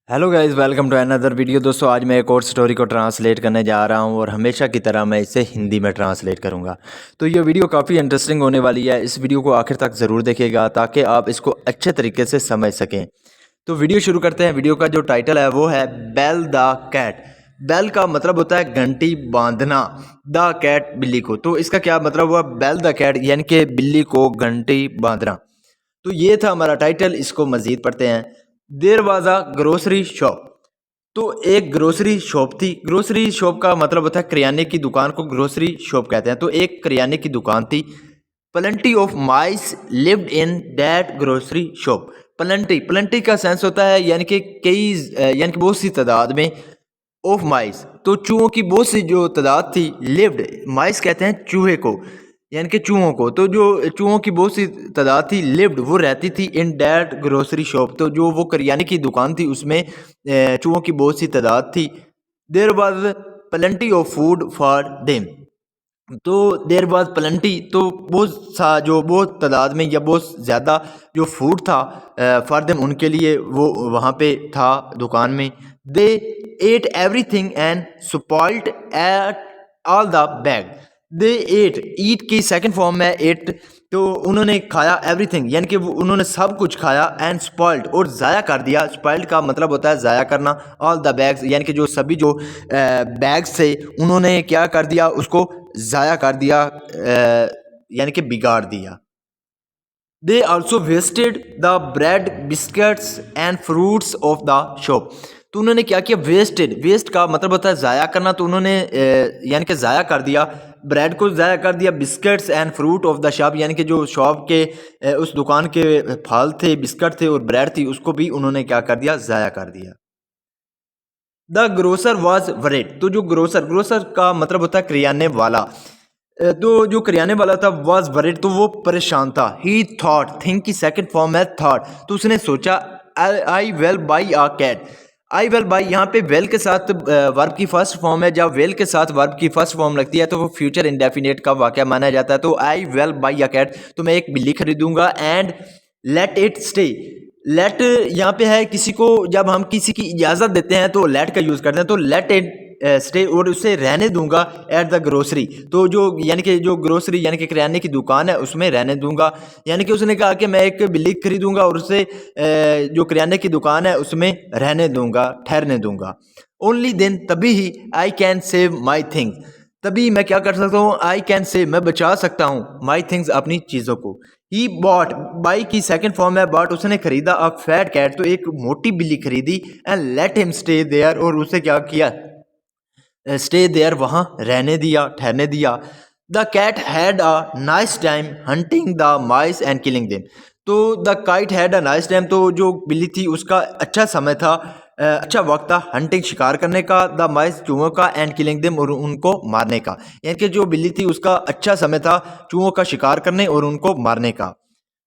Hello guys, welcome to another video. दोस्तों, आज मैं एक और स्टोरी को ट्रांसलेट करने जा रहा हूं और हमेशा की तरह मैं इसे हिंदी में ट्रांसलेट करूंगा। तो ये वीडियो काफ़ी इंटरेस्टिंग होने वाली है। इस वीडियो को आखिर तक ज़रूर देखिएगा ताकि आप इसको अच्छे तरीके से समझ सकें। तो वीडियो शुरू करते हैं। वीडियो का जो टाइटल है वो है बेल द कैट। बेल का मतलब होता है घंटी बांधना, द कैट बिल्ली को। तो इसका क्या मतलब हुआ? बेल द कैट यानी कि बिल्ली को घंटी बांधना। तो ये था हमारा टाइटल। इसको मज़ीद पढ़ते हैं। There was a grocery shop. तो एक ग्रोसरी शॉप थी। ग्रोसरी शॉप का मतलब होता है किराने की दुकान को ग्रोसरी शॉप कहते हैं। तो एक किराने की दुकान थी। Plenty of mice lived in that grocery shop. Plenty plenty का सेंस होता है यानी कि कई यानी कि बहुत सी तादाद में। ऑफ माइस तो चूहों की बहुत सी जो तादाद थी। लिव्ड माइस कहते हैं चूहे को यानी कि चूहों को। तो जो चूहों की बहुत सी तादाद थी, लिव्ड वो रहती थी इन डैट ग्रोसरी शॉप। तो जो वो करियाने की दुकान थी उसमें चूहों की बहुत सी तादाद थी। There was plenty of food for them. तो देयर वाज प्लेंटी तो बहुत सा जो बहुत तादाद में या बहुत ज़्यादा जो फूड था फॉर देम उनके लिए वो वहाँ पे था दुकान में। They ate everything and spoiled at all the bag. They ate eat की सेकंड फॉर्म है एट। तो उन्होंने खाया एवरीथिंग यानी कि उन्होंने सब कुछ खाया एंड स्पॉइल्ड और ज़ाया कर दिया। स्पॉइल्ड का मतलब होता है ज़ाया करना। ऑल द बैग्स यानी कि जो सभी जो बैग्स थे उन्होंने क्या कर दिया, उसको ज़ाया कर दिया यानी कि बिगाड़ दिया। They also wasted the bread biscuits and fruits of the shop. तो उन्होंने क्या किया? वेस्टेड, वेस्ट का मतलब होता है ज़ाया करना। तो उन्होंने यानी कि ज़ाया कर दिया। ब्रेड को ज़ाया कर दिया। Biscuits and fruit of the shop यानी कि जो शॉप के उस दुकान के फल थे, बिस्किट थे और ब्रेड थी, उसको भी उन्होंने क्या कर दिया? ज़ाया कर दिया। The grocer was worried. तो जो ग्रोसर ग्रोसर का मतलब होता है करियाने वाला। तो जो करियाने वाला था वॉज वरेड तो वो परेशान था। ही थॉट, थिंक की सेकंड फॉर्म है थॉट। तो उसने सोचा I will buy a cat. I will buy यहाँ पे वेल के साथ वर्ब की फर्स्ट फॉर्म है। जब वेल के साथ वर्ब की फर्स्ट फॉर्म लगती है तो वो फ्यूचर इंडेफिनेट का वाक़या माना जाता है। तो I will buy a cat तो मैं एक बिल्ली खरीदूंगा and let it stay. Let यहाँ पे है किसी को, जब हम किसी की इजाज़त देते हैं तो लेट का यूज़ करते हैं। तो लेट इट स्टे और उसे रहने दूंगा एट द ग्रोसरी। तो जो यानी कि जो ग्रोसरी यानी कि किराने की दुकान है उसमें रहने दूंगा। यानी कि उसने कहा कि मैं एक बिल्ली खरीदूंगा और उसे जो किराने की दुकान है उसमें रहने दूंगा, ठहरने दूंगा। ओनली देन तभी ही I can save my things. तभी मैं क्या कर सकता हूँ? आई कैन सेव मैं बचा सकता हूँ माई थिंग्स अपनी चीज़ों को। ही बॉट, बाई की सेकंड फॉर्म है बॉट। उसने खरीदा अ फैट कैट तो एक मोटी बिल्ली खरीदी and let him stay there और उसे क्या किया? स्टे देयर वहाँ रहने दिया, ठहरने दिया। The cat had a nice time hunting the mice and killing them. तो the kite had a nice time तो जो बिल्ली थी उसका अच्छा समय था, अच्छा वक्त था हंटिंग शिकार करने का, द माइस चूहों का, एंड किलिंग देम और उनको मारने का। यानी कि जो बिल्ली थी उसका अच्छा समय था चूहों का शिकार करने और उनको मारने का।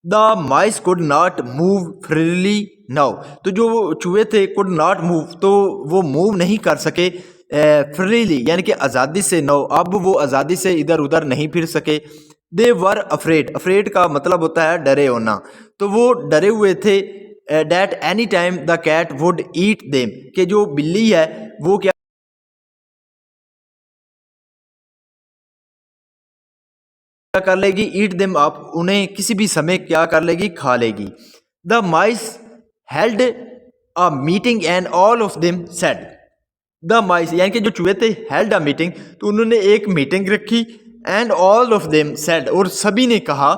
The mice could not move freely now. तो जो चूहे थे कुड नॉट मूव तो वो मूव नहीं कर सके फ्रीली यानी कि आज़ादी से। नाउ अब वो आज़ादी से इधर उधर नहीं फिर सके। दे वर अफ्रेड, अफ्रेड का मतलब होता है डरे होना। तो वो डरे हुए थे that any time the cat would eat them कि जो बिल्ली है वो क्या कर लेगी? ईट देम अप, उन्हें किसी भी समय क्या कर लेगी? खा लेगी। The mice held a meeting and all of them said. The माइस यानी कि जो चूहे थे हेल्ड अ मीटिंग तो उन्होंने एक मीटिंग रखी and all of them said और सभी ने कहा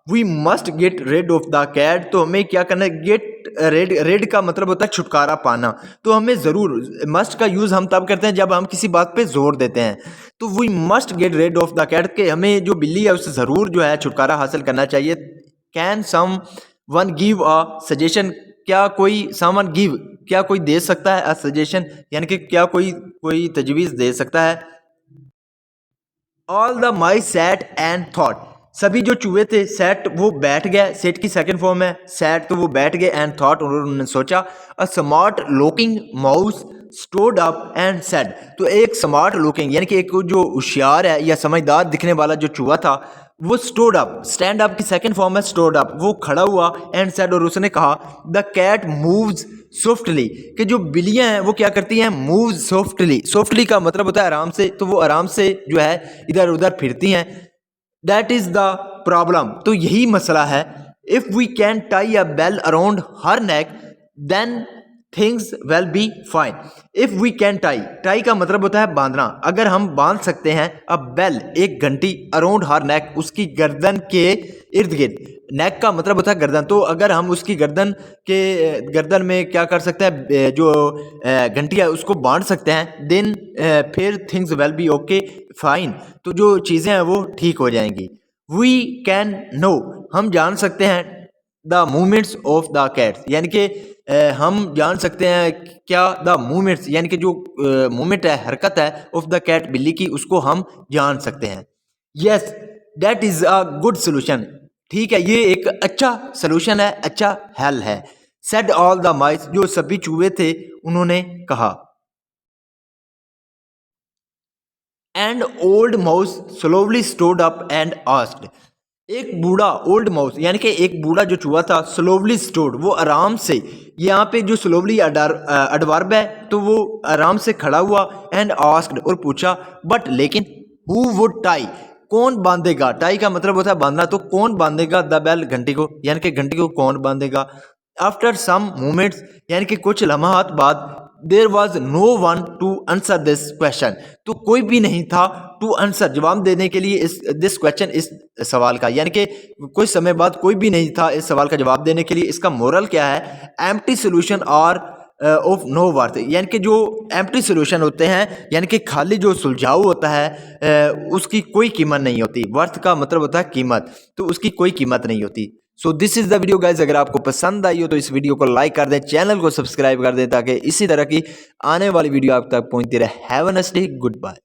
we must get rid of the cat. तो हमें क्या करना है? गेट रेड, रेड का मतलब होता है छुटकारा पाना। तो हमें ज़रूर, मस्ट का यूज़ हम तब करते हैं जब हम किसी बात पे जोर देते हैं। तो we must get rid of the cat के हमें जो बिल्ली है उससे ज़रूर जो है छुटकारा हासिल करना चाहिए। Can someone give a suggestion. क्या कोई समवन गिव, क्या कोई दे सकता है अ सजेशन यानी कि क्या कोई कोई तजवीज़ दे सकता है? All the mice sat and thought. सभी जो चूहे थे सैट वो बैठ गए। सेट की सेकंड फॉर्म है सैट तो वो बैठ गए एंड थॉट और उन्होंने सोचा। A smart looking mouse stood up and said. तो एक स्मार्ट लुकिंग यानी कि एक जो होशियार है या समझदार दिखने वाला जो चूहा था वो स्टोड अप, स्टैंड अप की सेकंड फॉर्म है स्टोड अप, वो खड़ा हुआ एंड सेड और उसने कहा द कैट मूव्स सॉफ्टली, कि जो बिल्लियां हैं वो क्या करती हैं, मूव सॉफ्टली। सॉफ्टली का मतलब होता है आराम से, तो वो आराम से जो है इधर उधर फिरती हैं। दैट इज द प्रॉब्लम, तो यही मसला है। If we can tie a bell around her neck then things will be fine. If we can tie, tie का मतलब होता है बांधना। अगर हम बांध सकते हैं अ बेल, एक घंटी, अराउंड हर नेक, उसकी गर्दन के इर्द गिर्द। नेक का मतलब होता है गर्दन, तो अगर हम उसकी गर्दन में क्या कर सकते हैं, जो घंटी है उसको बांध सकते हैं, देन फिर things will B okay fine, तो जो चीज़ें हैं वो ठीक हो जाएंगी। वी कैन नो, हम जान सकते हैं the movements of the cats, यानी कि हम जान सकते हैं क्या, द मूवमेंट्स यानी कि जो मूवमेंट है, हरकत है, ऑफ द कैट, बिल्ली की, उसको हम जान सकते हैं। Yes that is a good solution, ठीक है, ये एक अच्छा सोल्यूशन है, अच्छा हल है। सेड ऑल द माइस, जो सभी चूहे थे उन्होंने कहा। And old mouse slowly stood up and asked, एक बूढ़ा, ओल्ड माउस यानी कि एक बूढ़ा जो चूहा था, स्लोवली स्टूड, वो आराम से, यहाँ पे जो स्लोवली अडवर्ब है, तो वो आराम से खड़ा हुआ, एंड आस्क्ड, और पूछा, बट लेकिन, हु वुड टाई, कौन बांधेगा, टाई का मतलब होता है बांधना, तो कौन बांधेगा द बेल, घंटी को, यानी कि घंटी को कौन बांधेगा। आफ्टर सम मोमेंट्स, यानी कि कुछ लम्हात बाद, there was no one to answer this question, तो कोई भी नहीं था टू आंसर, जवाब देने के लिए इस दिस क्वेश्चन, इस सवाल का, यानी कि कुछ समय बाद कोई भी नहीं था इस सवाल का जवाब देने के लिए। इसका मोरल क्या है, एम्प्टी सोल्यूशन और ऑफ नो वर्थ, यानी कि जो एम्प्टी सोल्यूशन होते हैं, यानी कि खाली जो सुलझाव होता है, उसकी कोई कीमत नहीं होती। वर्थ का मतलब होता है कीमत, तो उसकी कोई कीमत नहीं होती। So this is the video guys, अगर आपको पसंद आई हो तो इस वीडियो को लाइक कर दें, चैनल को सब्सक्राइब कर दें, ताकि इसी तरह की आने वाली वीडियो आप तक पहुंचती रहे। Have a nice day, good bye.